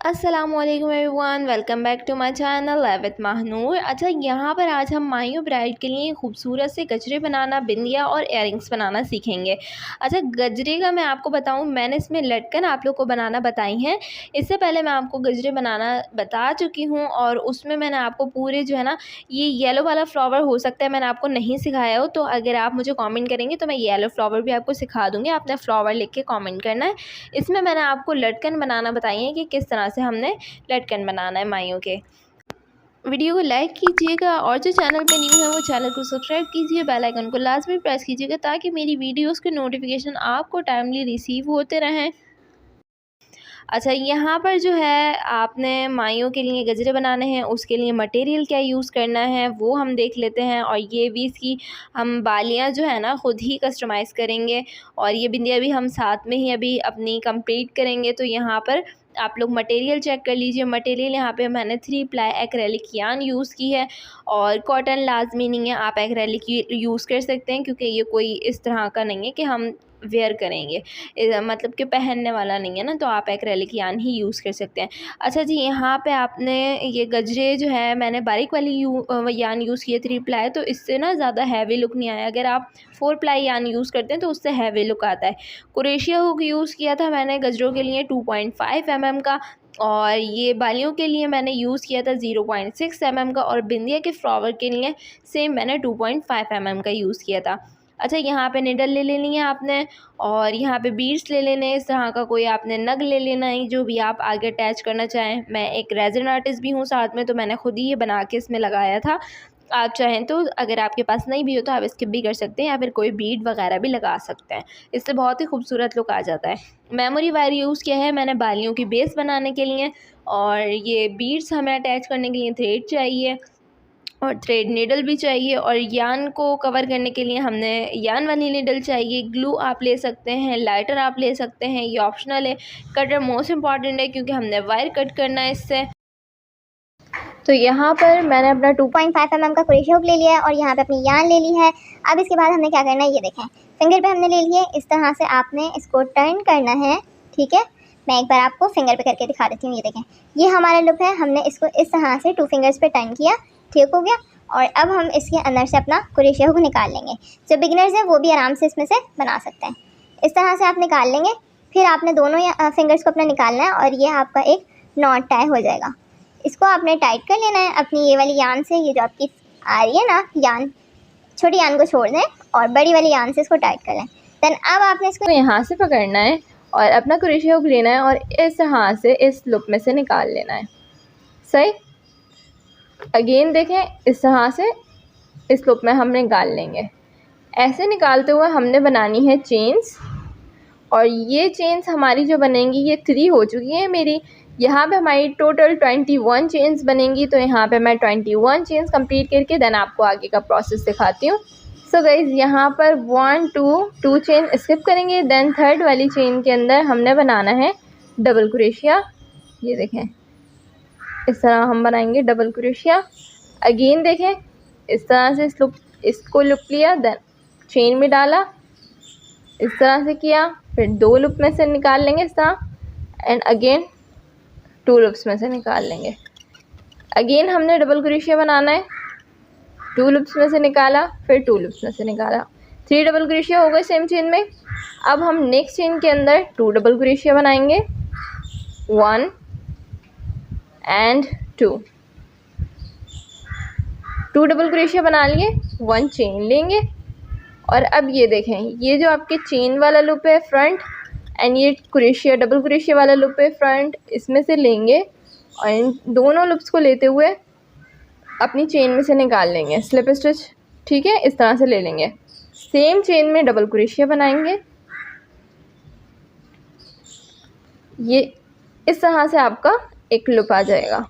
अस्सलामुअलैकुम everyone, welcome back to my channel with Mahanoor. अच्छा, यहाँ पर आज हम माहियों ब्राइड के लिए खूबसूरत से गजरे बनाना, बिंदिया और इयररिंग्स बनाना सीखेंगे। अच्छा, गजरे का मैं आपको बताऊँ, मैंने इसमें लटकन आप लोग को बनाना बताई हैं। इससे पहले मैं आपको गजरे बनाना बता चुकी हूँ और उसमें मैंने आपको पूरे जो है ना, ये येलो वाला फ्लावर हो सकता है मैंने आपको नहीं सिखाया हो, तो अगर आप मुझे कॉमेंट करेंगे तो मैं येलो फ्लावर भी आपको सिखा दूँगी। आपने फ्लावर लिख के कॉमेंट करना है। इसमें मैंने आपको लटकन बनाना बताई है कि किस तरह से हमने लटकन बनाना है माइयों के। वीडियो को लाइक कीजिएगा और जो चैनल पे न्यू है वो चैनल को सब्सक्राइब कीजिए, बेल आइकन को लाजमी प्रेस कीजिएगा ताकि मेरी वीडियोस के नोटिफिकेशन आपको टाइमली रिसीव होते रहें। अच्छा, यहाँ पर जो है आपने माइयों के लिए गजरे बनाने हैं, उसके लिए मटेरियल क्या यूज़ करना है वो हम देख लेते हैं। और ये भी इसकी हम बालियाँ जो है ना ख़ुद ही कस्टमाइज़ करेंगे और ये बिंदिया भी हम साथ में ही अभी अपनी कंप्लीट करेंगे। तो यहाँ पर आप लोग मटेरियल चेक कर लीजिए। मटेरियल यहाँ पे मैंने 3 प्लाई एक्रेलिक यार्न यूज़ की है और कॉटन लाजमी नहीं है, आप एक्रेलिक यूज़ कर सकते हैं क्योंकि ये कोई इस तरह का नहीं है कि हम वेयर करेंगे, मतलब कि पहनने वाला नहीं है ना, तो आप एक्रेलिक यार्न ही यूज़ कर सकते हैं। अच्छा जी, यहाँ पे आपने ये गजरे जो है मैंने बारीक वाली यार्न यूज़ किए 3 प्लाई, तो इससे ना ज़्यादा हैवी लुक नहीं आया। अगर आप 4 प्लाई यार्न यूज़ करते हैं तो उससे हैवी लुक आता है। कुरेशिया हुक यूज़ किया था मैंने गजरों के लिए 2.5 mm का, और ये बालियों के लिए मैंने यूज़ किया था 0.6 mm का, और बिंदिया के फ्लावर के लिए सेम मैंने 2.5 mm का यूज़ किया था। अच्छा, यहाँ पे निडल ले लेनी है आपने और यहाँ पे बीड्स ले लेने हैं। इस तरह का कोई आपने नग ले लेना है जो भी आप आगे अटैच करना चाहें। मैं एक रेज़िन आर्टिस्ट भी हूँ साथ में, तो मैंने खुद ही ये बना के इसमें लगाया था। आप चाहें तो अगर आपके पास नहीं भी हो तो आप स्किप भी कर सकते हैं या फिर कोई बीड वगैरह भी लगा सकते हैं। इससे बहुत ही खूबसूरत लुक आ जाता है। मेमोरी वायर यूज़ किया है मैंने बालियों की बेस बनाने के लिए, और ये बीड्स हमें अटैच करने के लिए थ्रेड चाहिए और थ्रेड नीडल भी चाहिए, और यान को कवर करने के लिए हमने यान वाली नीडल चाहिए। ग्लू आप ले सकते हैं, लाइटर आप ले सकते हैं, ये ऑप्शनल है। कटर मोस्ट इम्पॉर्टेंट है क्योंकि हमने वायर कट करना है इससे। तो यहाँ पर मैंने अपना 2.5 mm का कुरेशिया हुक ले लिया है और यहाँ पे अपनी यान ले ली है। अब इसके बाद हमने क्या करना है, ये देखें, फिंगर पे हमने ले लिए। इस तरह से आपने इसको टर्न करना है, ठीक है। मैं एक बार आपको फिंगर पे करके दिखा देती हूँ। ये देखें, ये हमारा लुक है। हमने इसको इस तरह से 2 फिंगर्स पे टर्न किया, ठीक हो गया। और अब हम इसके अंदर से अपना कुरेशिया हुक निकाल लेंगे। जो बिगिनर्स हैं वो भी आराम से इसमें से बना सकते हैं। इस तरह से आप निकाल लेंगे। फिर आपने दोनों फिंगर्स को अपना निकालना है और ये आपका एक नॉट टाई हो जाएगा। इसको आपने टाइट कर लेना है अपनी ये वाली यान से। ये जो आपकी आ रही है ना यान, छोटी यान को छोड़ दें और बड़ी वाली यान से इसको टाइट कर लें। देन अब आपने इसको यहाँ से पकड़ना है और अपना कुरेशिया हुक लेना है और इस तरह से इस लुप में से निकाल लेना है। सही, अगेन देखें, इस तरह से इस लुप में हम निकाल लेंगे। ऐसे निकालते हुए हमने बनानी है चेन्स, और ये चेन्स हमारी जो बनेंगी ये 3 हो चुकी है मेरी। यहाँ पे हमारी टोटल 21 चेन्स बनेंगी। तो यहाँ पे मैं 21 चेन्स कंप्लीट करके देन आपको आगे का प्रोसेस दिखाती हूँ। सो गाइज़, यहाँ पर 1 2 चेन स्किप करेंगे। देन थर्ड वाली चेन के अंदर हमने बनाना है डबल कुरेशिया। ये देखें, इस तरह हम बनाएंगे डबल कुरेशिया। अगेन देखें, इस तरह से इसको लुप लिया, देन चेन में डाला, इस तरह से किया, फिर 2 लुप में से निकाल लेंगे इस तरह, एंड अगेन 2 लुप्स में से निकाल लेंगे। अगेन हमने डबल कुरेशिया बनाना है, 2 लुप्स में से निकाला, फिर 2 लुप्स में से निकाला, 3 डबल कुरेशिया हो गए सेम चेन में। अब हम नेक्स्ट चेन के अंदर 2 डबल कुरेशिया बनाएंगे, 1 एंड 2 डबल कुरेशिया बना लिए, 1 चेन लेंगे। और अब ये देखें, ये जो आपके चेन वाला लूप है फ्रंट, एंड ये कुरेशिया डबल कुरेशिया वाला लूप है फ्रंट, इसमें से लेंगे और इन दोनों लूप्स को लेते हुए अपनी चेन में से निकाल लेंगे स्लिप स्टिच, ठीक है। इस तरह से ले लेंगे, सेम चेन में डबल कुरेशिया बनाएंगे। ये इस तरह से आपका एक लूप आ जाएगा।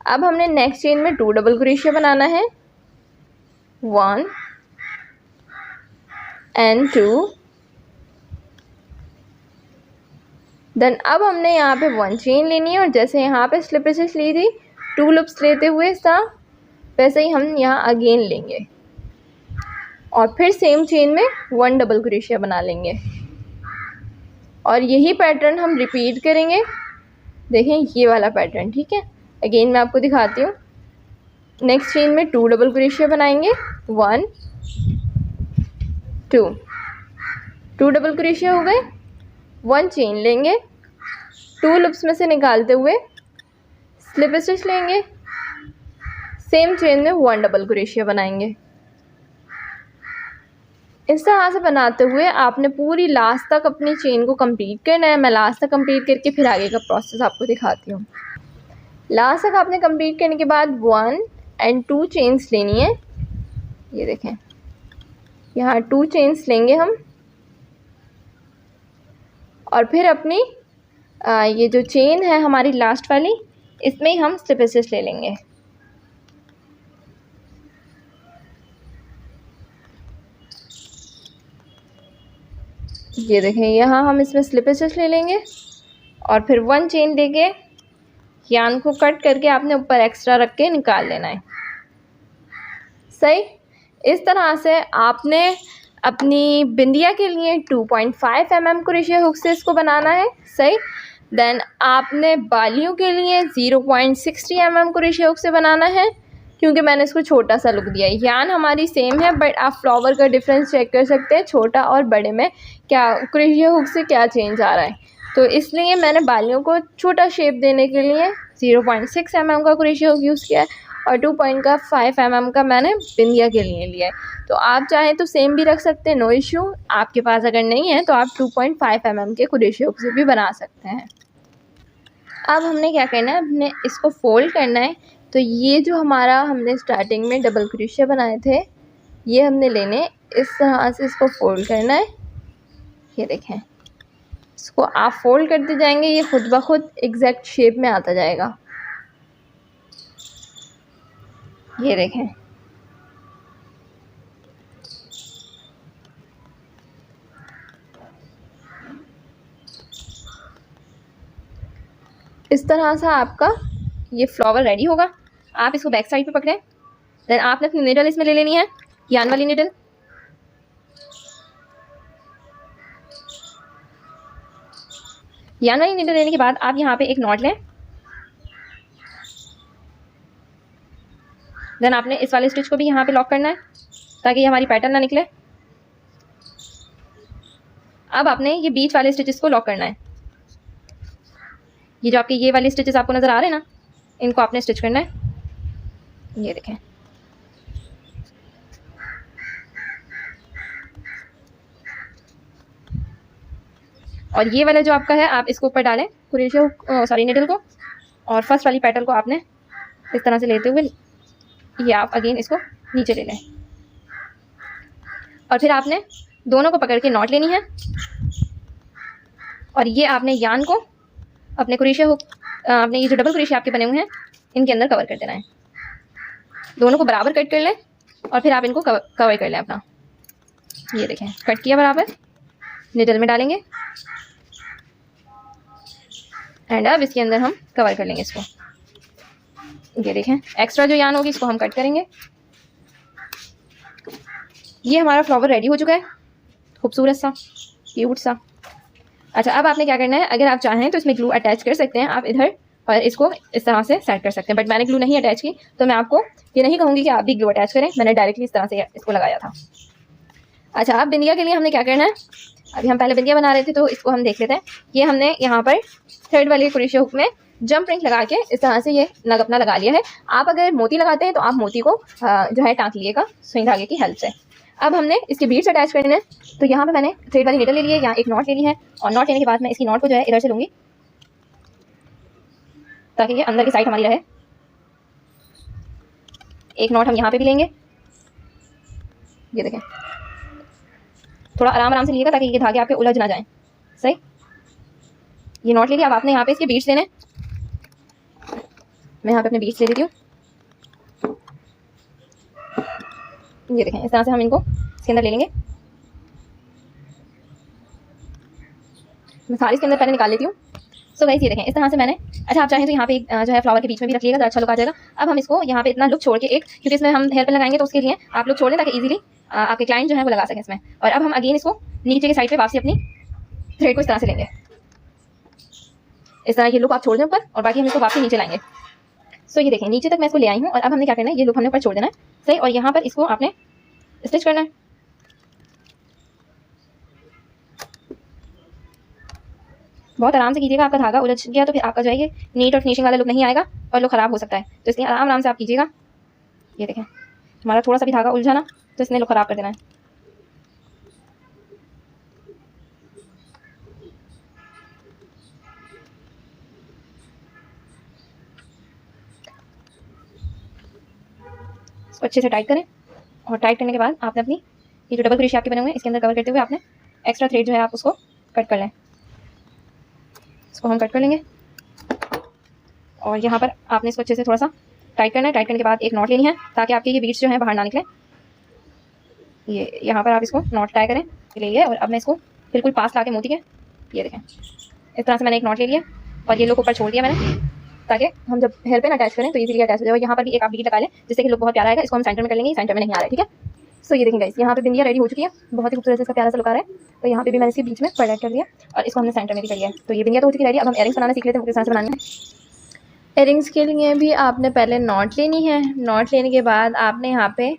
अब हमने नेक्स्ट चेन में 2 डबल कुरेशिया बनाना है, 1 एंड 2। देन अब हमने यहाँ पे 1 चेन लेनी है और जैसे यहाँ पे स्लिप स्टिच ली थी 2 लूप्स लेते हुए इस तरह, वैसे ही हम यहाँ अगेन लेंगे और फिर सेम चेन में 1 डबल कुरेशिया बना लेंगे। और यही पैटर्न हम रिपीट करेंगे देखें ये वाला पैटर्न, ठीक है। अगेन मैं आपको दिखाती हूँ। नेक्स्ट चेन में 2 डबल क्रोशिया बनाएंगे, 1 2 डबल क्रोशिया हो गए। 1 चेन लेंगे, 2 लूप्स में से निकालते हुए स्लिप स्टिच लेंगे, सेम चेन में 1 डबल क्रोशिया बनाएंगे। इस तरह से बनाते हुए आपने पूरी लास्ट तक अपनी चेन को कंप्लीट करना है। मैं लास्ट तक कंप्लीट करके फिर आगे का प्रोसेस आपको दिखाती हूँ। लास्ट तक आपने कंप्लीट करने के बाद 1 और 2 चेन्स लेनी है। ये देखें, यहाँ 2 चेन्स लेंगे हम, और फिर अपनी ये जो चेन है हमारी लास्ट वाली, इसमें ही हम स्लिप स्टिच ले लेंगे। ये देखें, यहाँ हम इसमें स्लिप स्टिच ले लेंगे और फिर 1 चेन लेके यान को कट करके आपने ऊपर एक्स्ट्रा रख के निकाल लेना है। सही, इस तरह से आपने अपनी बिंदिया के लिए 2.5 mm क्रोशिया हुक से इसको बनाना है। सही, देन आपने बालियों के लिए 0.60 mm क्रोशिया हुक से बनाना है, क्योंकि मैंने इसको छोटा सा लुक दिया है। यान हमारी सेम है, बट आप फ्लावर का डिफरेंस चेक कर सकते हैं, छोटा और बड़े में क्या क्रोशिया हुक से क्या चेंज आ रहा है। तो इसलिए मैंने बालियों को छोटा शेप देने के लिए 0.6 mm का क्रोशिया हुक यूज़ किया है और 2.5 mm का मैंने बिंदिया के लिए लिया है। तो आप चाहें तो सेम भी रख सकते हैं, नो इशू। आपके पास अगर नहीं है तो आप 2.5 mm के क्रोशिया हुक से भी बना सकते हैं। अब हमने क्या करना है, हमने इसको फोल्ड करना है। तो ये जो हमारा हमने स्टार्टिंग में डबल क्रोशिया बनाए थे, ये हमने लेने, इस तरह से इसको फोल्ड करना है। ये देखें, इसको आप फोल्ड करते जाएंगे, ये खुद ब खुद एग्जैक्ट शेप में आता जाएगा। ये देखें, इस तरह से आपका ये फ्लावर रेडी होगा। आप इसको बैक साइड पे पकड़ें, देन आपने अपनी निडल इसमें ले लेनी है, यान वाली निडल। यान वाली निडल लेने के बाद आप यहाँ पे एक नॉट लें, देन आपने इस वाले स्टिच को भी यहाँ पे लॉक करना है ताकि ये हमारी पैटर्न ना निकले। अब आपने ये बीच वाले स्टिचेस को लॉक करना है। ये जो आपके ये वाले स्टिचेस आपको नज़र आ रहे हैं ना, इनको आपने स्टिच करना है। ये देखें, और ये वाला जो आपका है, आप इसको ऊपर डालें क्रोशिया निडल को, और फर्स्ट वाली पेटल को आपने इस तरह से लेते हुए ये आप अगेन इसको नीचे ले लें, और फिर आपने दोनों को पकड़ के नॉट लेनी है, और ये आपने यान को अपने क्रोशिया हुक, आपने ये जो डबल क्रोशिया आपके बने हुए हैं इनके अंदर कवर कर देना है। दोनों को बराबर कट कर लें और फिर आप इनको कवर कर लें अपना। ये देखें, कट किया बराबर, निडल में डालेंगे एंड अब इसके अंदर हम कवर कर लेंगे इसको। ये देखें, एक्स्ट्रा जो यान होगी इसको हम कट करेंगे। ये हमारा फ्लावर रेडी हो चुका है, खूबसूरत सा, क्यूट सा। अच्छा, अब आपने क्या करना है, अगर आप चाहें तो इसमें ग्लू अटैच कर सकते हैं आप इधर, और इसको इस तरह से सेट कर सकते हैं, बट मैंने ग्लू नहीं अटैच की, तो मैं आपको ये नहीं कहूँगी कि आप भी ग्लू अटैच करें। मैंने डायरेक्टली इस तरह से इसको लगाया था। अच्छा, अब बिंदिया के लिए हमने क्या करना है, अभी हम पहले बिंदिया बना रहे थे तो इसको हम देख लेते हैं। ये हमने यहाँ पर थर्ड वाली क्रोशिया हुक में जंप प्रिंट लगा के इस तरह से ये नग अपना लगा लिया है। आप अगर मोती लगाते हैं तो आप मोती को जो है टाँक लीजिएगा सुई धागे की हेल्प से। अब हमने इसके बीड्स अटैच करने हैं, तो यहाँ पे मैंने थ्रेड वाली नीडल ले ली है, यहाँ एक नॉट लेनी है, और नॉट लेने के बाद मैं इसकी नॉट को जो है इधर से लूँगी ताकि ये अंदर की साइड हमारी रहे। एक नॉट हम यहाँ पे भी लेंगे। ये देखें, थोड़ा आराम आराम से लिएगा ताकि ये धागे आपके उलझ ना जाएं। सही, ये नॉट ले लिया। अब आपने यहाँ पे इसके बीड्स लेने, मैं यहाँ पे अपने बीड्स ले लेती हूँ। ये देखें, इस तरह से हम इनको इसके अंदर ले लेंगे। मैं सारी इसके अंदर पहले निकाल लेती हूँ। सो गाइस, ये देखें, इस तरह से मैंने, अच्छा आप चाहें तो यहाँ पे एक जो है फ्लावर के बीच में भी रख लिएगा तो अच्छा लुक आ जाएगा। अब हम इसको यहाँ पे इतना लुक छोड़ के एक, क्योंकि इसमें हम हेयर पिन लगाएंगे तो उसके लिए आप लोग छोड़ दें ताकि इजीली आपके क्लाइंट जो है वो लगा सकें इसमें। और अब हम अगेन इसको नीचे के साइड पे वापसी अपनी थ्रेड को इस तरह से लेंगे। इस तरह ये लुक आप छोड़ दें ऊपर और बाकी हम इसको वापस नीचे लाएंगे। सो ये देखें नीचे तक मैं इसको ले आई हूँ और अब हमने क्या करना है, ये लुक हमने ऊपर छोड़ देना है सही, और यहाँ पर इसको आपने स्टिच करना है। बहुत आराम से कीजिएगा, आपका धागा उलझ गया तो फिर आपका जो है ये नीट और फिनिशिंग वाला लुक नहीं आएगा और लुक ख़राब हो सकता है, तो इसलिए आराम आराम से आप कीजिएगा। ये देखें हमारा थोड़ा सा भी धागा उलझा ना तो इसने लुक ख़राब कर देना है। इसको अच्छे से टाइट करें और टाइट करने के बाद आपने अपनी ये जो डबल क्रोशिया आपके बने हुए हैं इसके अंदर कवर करते हुए आपने एक्स्ट्रा थ्रेड जो है आप उसको कट कर लें। इसको हम कट कर लेंगे और यहाँ पर आपने इसको अच्छे से थोड़ा सा टाइट करना है। टाइट करने के बाद एक नॉट लेनी है ताकि आपके ये बीड्स जो है बाहर ना निकले। ये यहाँ पर आप इसको नॉट टाई करें, ले लिया और अब मैं इसको बिल्कुल पास ला के मोती के ये देखें इस तरह से मैंने एक नॉट ले लिया और ये लुक ऊपर छोड़ दिया मैंने ताकि हम जब हेयर पे ना अटैच करें तो इजीली अटैच हो जाए। यहाँ पर भी एक आप बीड लगा लें जिससे कि लुक बहुत प्यारा आएगा। इसको हम सेंटर में कर लेंगे, सेंटर में नहीं आ रहा है, ठीक है। सो ये देखें गाइस यहाँ पे बिंदिया रेडी हो चुकी है, बहुत ही खूबसूरत से इसका प्यारा सा लुक आ रहा है। तो यहाँ पे भी मैंने इसके बीच में पर्ल ऐड कर दिया और इसको हमने सेंटर में भी कर लिया। तो ये बिंदिया तो हो चुकी रेडी। अब हम इयरिंग्स बनाना सीख लेते हैं, किस तरह से बनाना है। इयरिंग्स के लिए भी आपने पहले नॉट लेनी है। नॉट लेने के बाद आपने यहाँ पे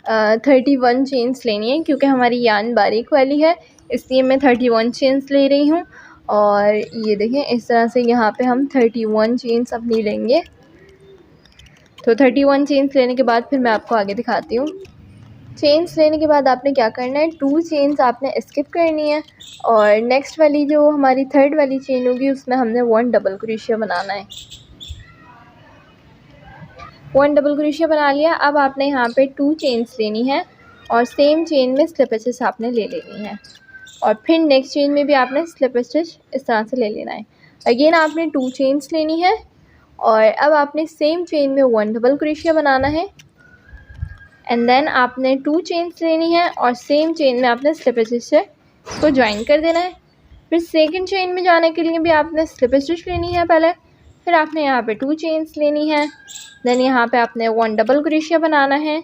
31 चेन्स लेनी है, क्योंकि हमारी यान बारीक वाली है इसलिए मैं 31 चेन्स ले रही हूँ। और ये देखें इस तरह से यहाँ पे हम 31 चेन्स अपनी लेंगे। तो 31 चेन्स लेने के बाद फिर मैं आपको आगे दिखाती हूँ। चेन्स लेने के बाद आपने क्या करना है, 2 चेन्स आपने स्किप करनी है और नेक्स्ट वाली जो हमारी थर्ड वाली चेन होगी उसमें हमने 1 डबल क्रोशिया बनाना है। 1 डबल क्रोशिया बना लिया। अब आपने यहाँ पे 2 चेन्स लेनी है और सेम चेन में स्लिप स्टिच आपने ले लेनी है और फिर नेक्स्ट चेन में भी आपने स्लिप स्टिच इस तरह से ले लेना है। अगेन आपने 2 चेन्स लेनी है और अब आपने सेम चेन में 1 डबल क्रोशिया बनाना है एंड देन आपने 2 चेन्स लेनी है और सेम चेन में आपने स्लिप स्टिच से इसको ज्वाइन कर देना है। फिर सेकंड चेन में जाने के लिए भी आपने स्लिप स्टिच लेनी है पहले, फिर आपने यहाँ पे 2 चेन्स लेनी है, देन यहाँ पे आपने 1 डबल क्रोशिया बनाना है,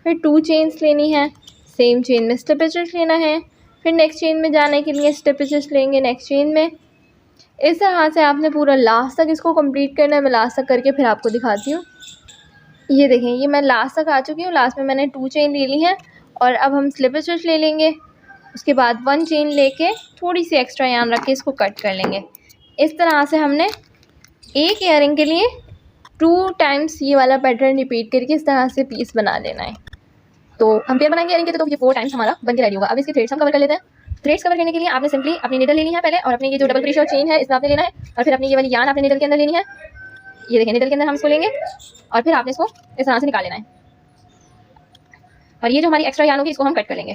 फिर 2 चेन्स लेनी है, सेम चेन में स्लिप स्टिच लेना है, फिर नेक्स्ट चेन में जाने के लिए स्लिप स्टिच लेंगे नेक्स्ट चेन में। इस तरह से आपने पूरा लास्ट तक इसको कंप्लीट करना है। मैं लास्ट तक करके फिर आपको दिखाती हूँ। ये देखें ये मैं लास्ट तक आ चुकी हूँ। लास्ट में मैंने 2 चेन ले ली हैं और अब हम स्लिप स्टिच ले लेंगे। उसके बाद 1 चेन लेके थोड़ी सी एक्स्ट्रा यान रख के इसको कट कर लेंगे। इस तरह से हमने एक ईयरिंग के लिए 2 टाइम्स ये वाला पैटर्न रिपीट करके इस तरह से पीस बना लेना है। तो हम पेयर बनाएंगे ईयरिंग के तो ये 4 टाइम्स हमारा बन के रेडी होगा। अब इसके थ्रेड्स हम कवर कर लेते हैं। थ्रेड्स कवर करने के लिए आपने सिंपली अपनी नीडल लेनी है पहले और अपनी ये जो डबल क्रोशिया चेन है इसमें आपने लेना है और फिर अपनी ये वाली यान आपने नीडल के अंदर लेनी है। ये देखें नीडल के अंदर हम इसको लेंगे और फिर आपने इसको इस तरह से निकाल लेना है और ये जो हमारी एक्स्ट्रा यान होगी इसको हम कट कर लेंगे।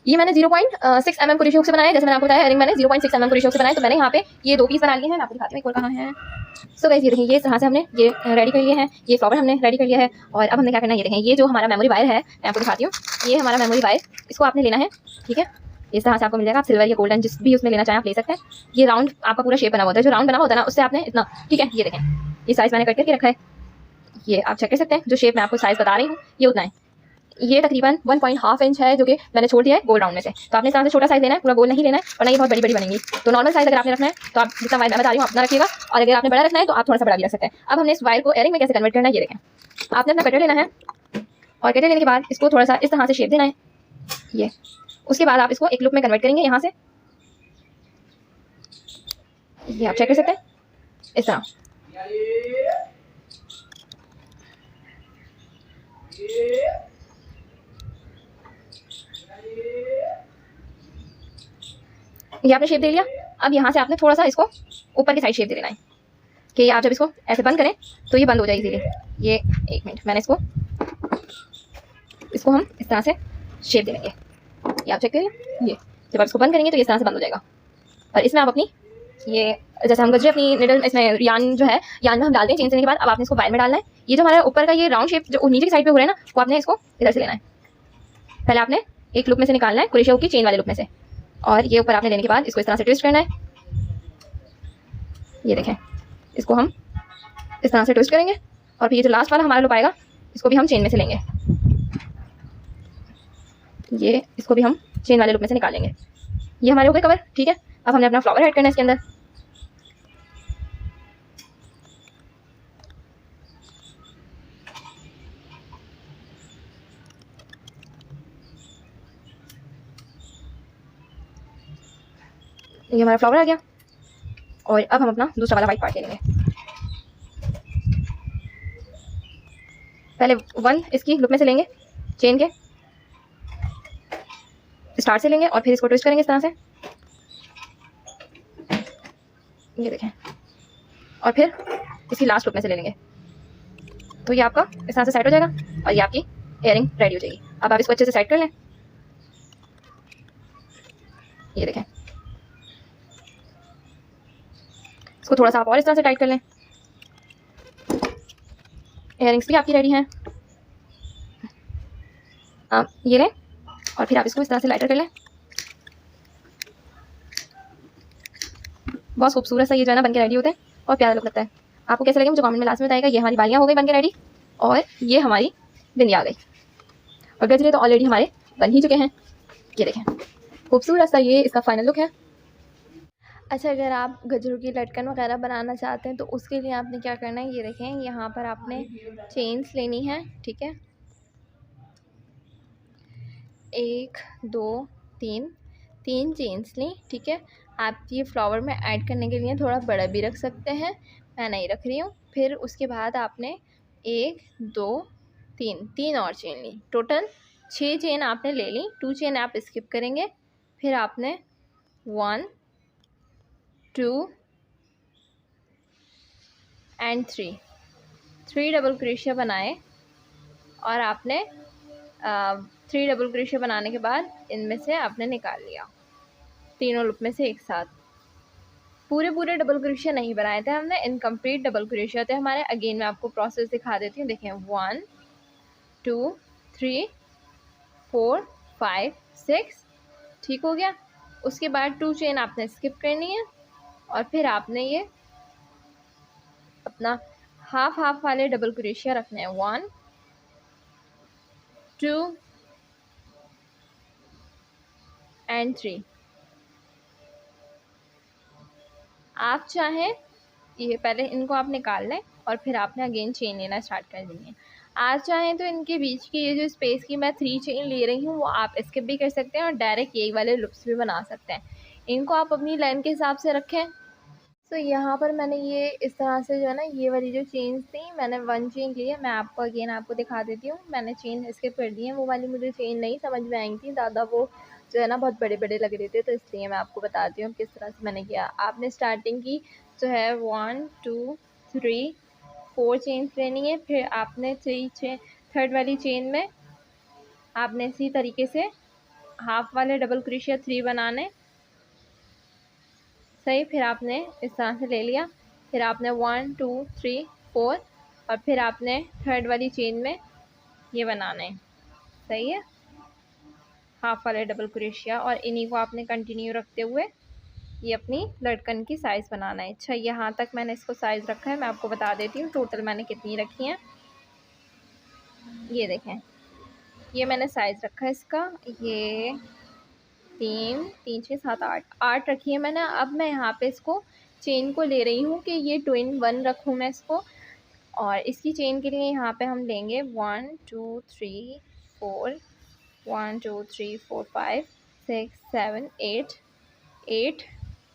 ये मैंने 0.6 mm क्रोशिया हुक से बनाया है। जैसे मैंने आपको बताया इयरिंग मैंने 0.6 mm क्रोशिया हुक से बनाया। तो मैंने यहाँ पे ये 2 पीस बना लिए हैं। मैं आपको दिखाती हूँ एक और कहाँ है। सो गाइस ये देखिए ये इस तरह से हमने ये रेडी कर लिए हैं। ये फ्लावर हमने रेडी कर लिया है और अब हमने क्या करना है, ये देखें ये जो हमारा मेमोरी वायर है मैं आपको दिखाती हूँ। ये हमारा मेमोरी वायर, इसको आपने लेना है, ठीक है। इस तरह से आपको मिल जाएगा। आप सिल्वर या गोल्डन जिस भी उसमें लेना चाहें आप ले सकते हैं। ये राउंड आपका पूरा शेप बना होता है, जो राउंड बना होता है ना उससे आपने इतना, ठीक है। ये देखें ये साइज़ मैंने कट करके रखा है, ये आप चेक कर सकते हैं। जो शेप मैं आपको साइज़ बता रही हूँ ये उतना है। ये तकरीबन 1.5 इंच है जो कि मैंने छोड़ दिया है गोल राउंड में से। तो आपने इस तरह से छोटा साइज़ लेना है, पूरा गोल नहीं लेना है वरना ये बहुत बड़ी बड़ी बनेंगी। तो नॉर्मल साइज़ अगर आपने रखना है तो आप जितना वायर मैं बता रही हूँ अपना रखिएगा और अगर आपने बड़ा रखना है तो आप थोड़ा सा बड़ा भी रख सकते हैं। अब हमने इस वायर को इयरिंग में कैसे कन्वर्ट करना है, ये देखें। आपने अपना कटर लेना है और कटर लेने के बाद इसको थोड़ा सा इस तरह से शेप देना है ये। उसके बाद आप इसको एक लुक में कन्वर्ट करेंगे यहाँ से। ये आप चेक कर सकते हैं इस तरह। ये आपने शेप दे लिया। अब यहाँ से आपने थोड़ा सा इसको ऊपर की साइड शेप दे देना है कि आप जब इसको ऐसे बंद करें तो ये बंद हो जाएगी इजीली। ये एक मिनट मैंने इसको हम इस तरह से शेप दे देंगे। ये आप चेक करिए, ये जब आप इसको बंद करेंगे तो ये इस तरह से बंद हो जाएगा। और इसमें आप अपनी ये जैसे हम गजरे अपनी निडल इसमें यान जो है यान में हम डालते हैं चेंज करने के बाद अब आपने इसको वायर में डालना है। ये जो हमारा ऊपर का ये राउंड शेप जो नीचे की साइड पे हो रहा है ना वो आपने इसको इधर से लेना है। पहले आपने एक लुक में से निकालना है क्रोशिया हुक की चेन वाले लुक में से और ये ऊपर आपने लेने के बाद इसको इस तरह से ट्विस्ट करना है। ये देखें इसको हम इस तरह से ट्विस्ट करेंगे और फिर ये जो लास्ट वाला हमारा लुक आएगा इसको भी हम चेन में से लेंगे। ये इसको भी हम चेन वाले लुक में से निकालेंगे। ये हमारे हो गए कवर, ठीक है। अब हमने अपना फ्लावर ऐड करना है इसके अंदर। ये हमारा फ्लावर आ गया और अब हम अपना दूसरा वाला वाइट पार्ट ले लेंगे। पहले 1 इसकी लूप में से लेंगे, चेन के स्टार्ट से लेंगे और फिर इसको ट्विस्ट करेंगे इस तरह से, ये देखें, और फिर इसकी लास्ट लूप में से ले लेंगे। तो ये आपका इस तरह से सेट हो जाएगा और ये आपकी इयरिंग रेडी हो जाएगी। अब आप इसको अच्छे से सेट कर लें, ये देखें। इसको थोड़ा सा आप और इस तरह से टाइट कर लें। इयरिंग्स भी आपकी रेडी हैं। आप ये लें और फिर आप इसको इस तरह से लाइटर कर लें। बहुत खूबसूरत सा ये जो है ना बन के रेडी होता है और प्यारा लुक लगता है। आपको कैसे लगे मुझे कमेंट में लास्ट में बताइएगा। ये हमारी बालियाँ हो गई बन के रेडी और ये हमारी बिंदिया आ गई और गजरे तो ऑलरेडी हमारे बन ही चुके हैं। ये देखें, खूबसूरत सा ये इसका फाइनल लुक है। अच्छा, अगर आप गजरों की लटकन वगैरह बनाना चाहते हैं तो उसके लिए आपने क्या करना है, ये देखें, यहाँ पर आपने चेन्स लेनी है, ठीक है, 1 2 3 चेन्स ली, ठीक है। आप ये फ्लावर में ऐड करने के लिए थोड़ा बड़ा भी रख सकते हैं, मैं नहीं रख रही हूँ। फिर उसके बाद आपने 1 2 3 और चेन ली, टोटल 6 चेन आपने ले ली। 2 चेन आप स्किप करेंगे, फिर आपने 1 2 एंड 3 डबल क्रोशिया बनाए और आपने 3 डबल क्रोशिया बनाने के बाद इनमें से आपने निकाल लिया तीनों लूप में से एक साथ। पूरे डबल क्रोशिया नहीं बनाए थे हमने, इनकम्प्लीट डबल क्रोशिया थे हमारे। अगेन मैं आपको प्रोसेस दिखा देती हूँ, देखें, 1 2 3 4 5 6, ठीक हो गया। उसके बाद 2 चेन आपने स्किप करनी है और फिर आपने ये अपना हाफ वाले डबल क्रोशिया रखने हैं, 1 2 एंड 3। आप चाहें ये पहले इनको आप निकाल लें और फिर आपने अगेन चेन लेना स्टार्ट कर देनी है। आप चाहें तो इनके बीच की ये जो स्पेस की मैं 3 चेन ले रही हूँ वो आप स्किप भी कर सकते हैं और डायरेक्ट यही वाले लूप्स भी बना सकते हैं। इनको आप अपनी लाइन के हिसाब से रखें। तो यहाँ पर मैंने ये इस तरह से जो है ना, ये वाली जो चेन्स थी मैंने 1 चेन ली है। मैं आपको अगेन आपको दिखा देती हूँ, मैंने चेन स्किप कर दी है। वो वाली मुझे चेन नहीं समझ में आई थी ज़्यादा, वो जो है ना बहुत बड़े लग रहे थे, तो इसलिए मैं आपको बताती हूँ किस तरह से मैंने किया। आपने स्टार्टिंग की जो है 1 2 3 4 चेन्स लेनी है, फिर आपने 3rd वाली चेन में आपने इसी तरीके से हाफ वाले डबल क्रोशिया 3 बनाने, सही। फिर आपने इस तरह से ले लिया, फिर आपने 1 2 3 4 और फिर आपने 3rd वाली चेन में ये बनाना है, सही है, हाफ वाले डबल क्रोशिया, और इन्हीं को आपने कंटिन्यू रखते हुए ये अपनी लटकन की साइज़ बनाना है। अच्छा, यहाँ तक मैंने इसको साइज़ रखा है, मैं आपको बता देती हूँ टोटल मैंने कितनी रखी हैं। ये देखें, ये मैंने साइज़ रखा है इसका, ये 3 3 6 7 8 रखी है मैंने। अब मैं यहाँ पे इसको चेन को ले रही हूँ कि ये 2 in 1 रखूँ मैं इसको, और इसकी चेन के लिए यहाँ पे हम लेंगे 1 2 3 4 1 2 3 4 5 6 7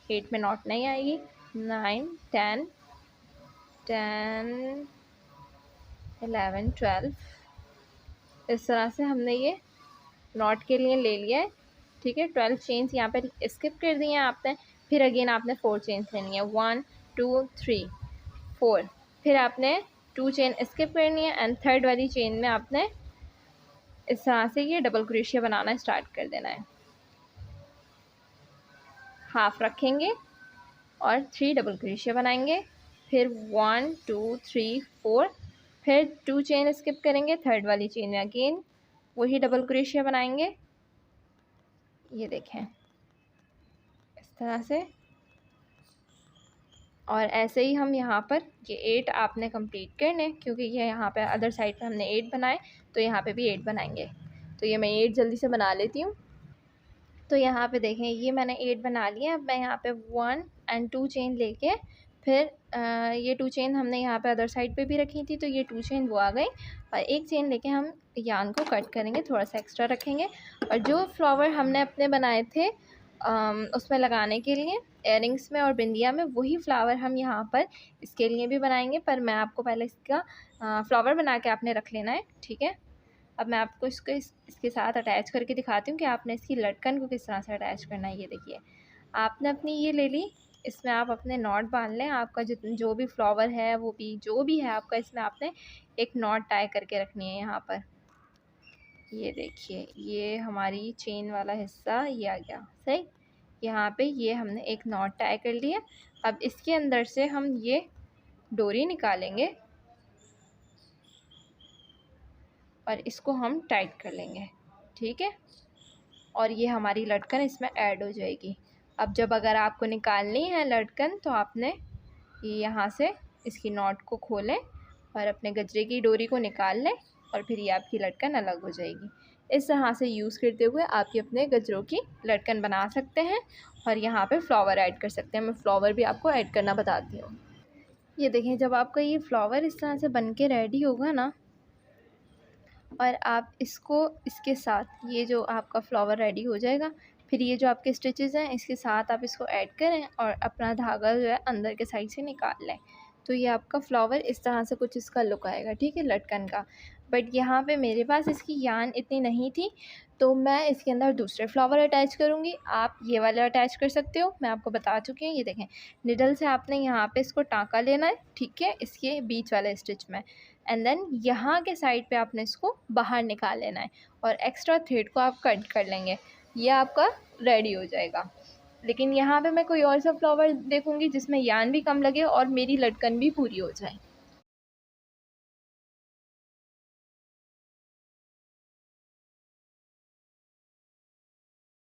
8 में नॉट नहीं आएगी, 9 10 11 12, इस तरह से हमने ये नॉट के लिए ले लिया है, ठीक है। 12 चेन्स यहाँ पे स्किप कर दी हैं आपने। फिर अगेन आपने 4 चेन्स लेनी है, 1 2 3 4, फिर आपने 2 चेन स्किप करनी है एंड 3rd वाली चेन में आपने इस तरह से ये डबल क्रोशिया बनाना स्टार्ट कर देना है। हाफ रखेंगे और 3 डबल क्रोशिया बनाएंगे, फिर 1 2 3 4, फिर 2 चेन स्किप करेंगे, 3rd वाली चेन में अगेन वही डबल क्रोशिया बनाएंगे, ये देखें इस तरह से। और ऐसे ही हम यहाँ पर ये 8 आपने कंप्लीट करने, क्योंकि ये यहाँ पे अदर साइड पे हमने 8 बनाए तो यहाँ पे भी 8 बनाएंगे। तो ये मैं 8 जल्दी से बना लेती हूँ। तो यहाँ पे देखें ये मैंने 8 बना लिया। अब मैं यहाँ पे 1 और 2 चेन लेके फिर ये 2 चेन हमने यहाँ पे अदर साइड पे भी रखी थी, तो ये 2 चेन वो आ गई और 1 चेन लेके हम यान को कट करेंगे, थोड़ा सा एक्स्ट्रा रखेंगे। और जो फ्लावर हमने अपने बनाए थे उसमें लगाने के लिए इयररिंग्स में और बिंदिया में, वही फ्लावर हम यहाँ पर इसके लिए भी बनाएंगे। पर मैं आपको पहले इसका फ्लावर बना के आपने रख लेना है, ठीक है। अब मैं आपको इसको इसके साथ अटैच करके दिखाती हूँ कि आपने इसकी लटकन को किस तरह से अटैच करना है। ये देखिए, आपने अपनी ये ले ली, इसमें आप अपने नॉट बांध लें। आपका जो भी फ्लावर है वो भी जो भी है आपका, इसमें आपने एक नॉट टाई करके रखनी है यहाँ पर। ये देखिए, ये हमारी चेन वाला हिस्सा ये आ गया सही। यहाँ पे ये हमने एक नॉट टाई कर लिया। अब इसके अंदर से हम ये डोरी निकालेंगे और इसको हम टाइट कर लेंगे, ठीक है। और ये हमारी लटकन इसमें ऐड हो जाएगी। अब जब अगर आपको निकालनी है लटकन, तो आपने ये यहाँ से इसकी नॉट को खोलें और अपने गजरे की डोरी को निकाल लें और फिर ये आपकी लटकन अलग हो जाएगी। इस तरह से यूज़ करते हुए आप ये अपने गजरों की लटकन बना सकते हैं और यहाँ पे फ्लावर ऐड कर सकते हैं। मैं फ्लावर भी आपको ऐड करना बताती हूँ। ये देखें, जब आपका ये फ्लावर इस तरह से बन के रेडी होगा ना, और आप इसको इसके साथ ये जो आपका फ्लावर रेडी हो जाएगा, फिर ये जो आपके स्टिचेस हैं इसके साथ आप इसको ऐड करें और अपना धागा जो है अंदर के साइड से निकाल लें, तो ये आपका फ्लावर इस तरह से कुछ इसका लुक आएगा, ठीक है, लटकन का। बट यहाँ पे मेरे पास इसकी यान इतनी नहीं थी, तो मैं इसके अंदर दूसरे फ्लावर अटैच करूँगी। आप ये वाला अटैच कर सकते हो, मैं आपको बता चुकी हूँ। ये देखें, निडल से आपने यहाँ पे इसको टाँका लेना है, ठीक है, इसके बीच वाले स्टिच में, एंड देन यहाँ के साइड पे आपने इसको बाहर निकाल लेना है और एक्स्ट्रा थ्रेड को आप कट कर लेंगे। ये आपका रेडी हो जाएगा। लेकिन यहाँ पे मैं कोई और सा फ्लावर देखूँगी जिसमें यान भी कम लगे और मेरी लटकन भी पूरी हो जाए।